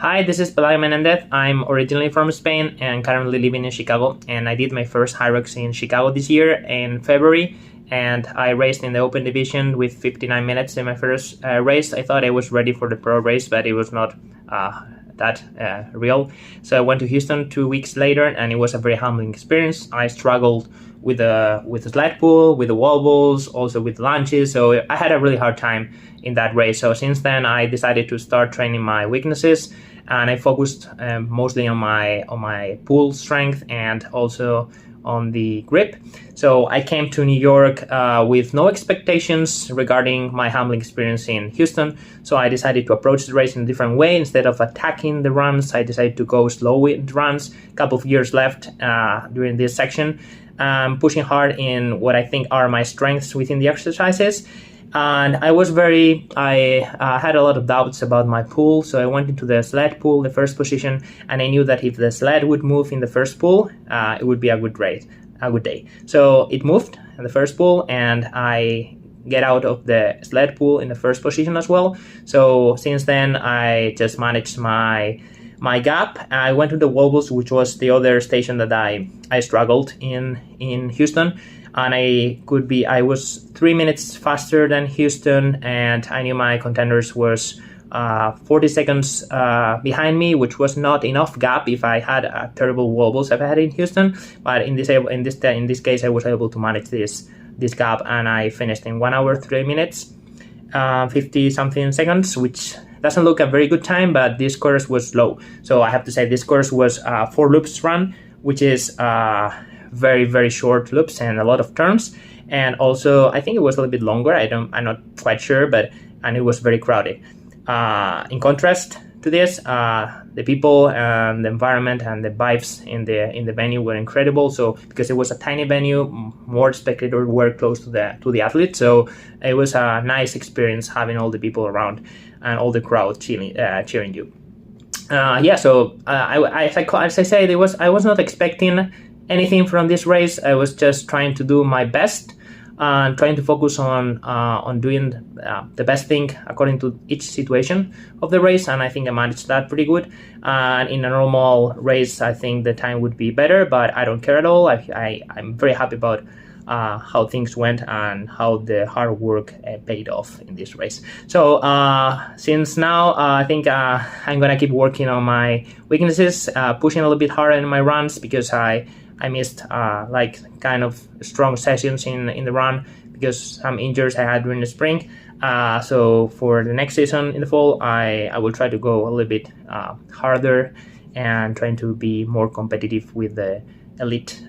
Hi, this is Pelayo Menendez. I'm originally from Spain and currently living in Chicago. And I did my first HYROX in Chicago this year in February. And I raced in the open division with 59 minutes in my first race. I thought I was ready for the pro race, but it was not that real. So I went to Houston 2 weeks later, and it was a very humbling experience. I struggled with the sled pull, with the wall balls, also with lunges. So I had a really hard time in that race. So since then, I decided to start training my weaknesses, and I focused mostly on my pull strength and also on the grip. So I came to New York with no expectations regarding my humbling experience in Houston. So I decided to approach the race in a different way. Instead of attacking the runs, I decided to go slow with runs. A couple of years left during this section. Pushing hard in what I think are my strengths within the exercises. And I had a lot of doubts about my pull, so I went into the sled pull, the first position, and I knew that if the sled would move in the first pull, it would be a good day. So it moved in the first pull, and I get out of the sled pull in the first position as well. So since then, I just managed my gap. I went to the wall balls, which was the other station that I struggled in Houston. And I was 3 minutes faster than Houston, and I knew my contenders was 40 seconds behind me, which was not enough gap if I had terrible wobbles I've had in Houston. But in this case, I was able to manage this gap, and I finished in 1 hour 3 minutes, 50 something seconds, which doesn't look a very good time, but this course was slow. So I have to say this course was 4 loops run, which is very, very short loops and a lot of turns. And also I think it was a little bit longer. I'm not quite sure, and it was very crowded. In contrast to this, the people and the environment and the vibes in the venue were incredible. So because it was a tiny venue, more spectators were close to the athletes. So it was a nice experience having all the people around and all the crowd cheering you. So as I say, I was not expecting anything from this race. I was just trying to do my best and trying to focus on doing the best thing according to each situation of the race, and I think I managed that pretty good. And in a normal race, I think the time would be better, but I don't care at all. I'm very happy about how things went and how the hard work paid off in this race. So since now, I think I'm gonna keep working on my weaknesses, pushing a little bit harder in my runs, because I missed kind of strong sessions in the run because some injuries I had during the spring. So for the next season in the fall, I will try to go a little bit harder and trying to be more competitive with the elite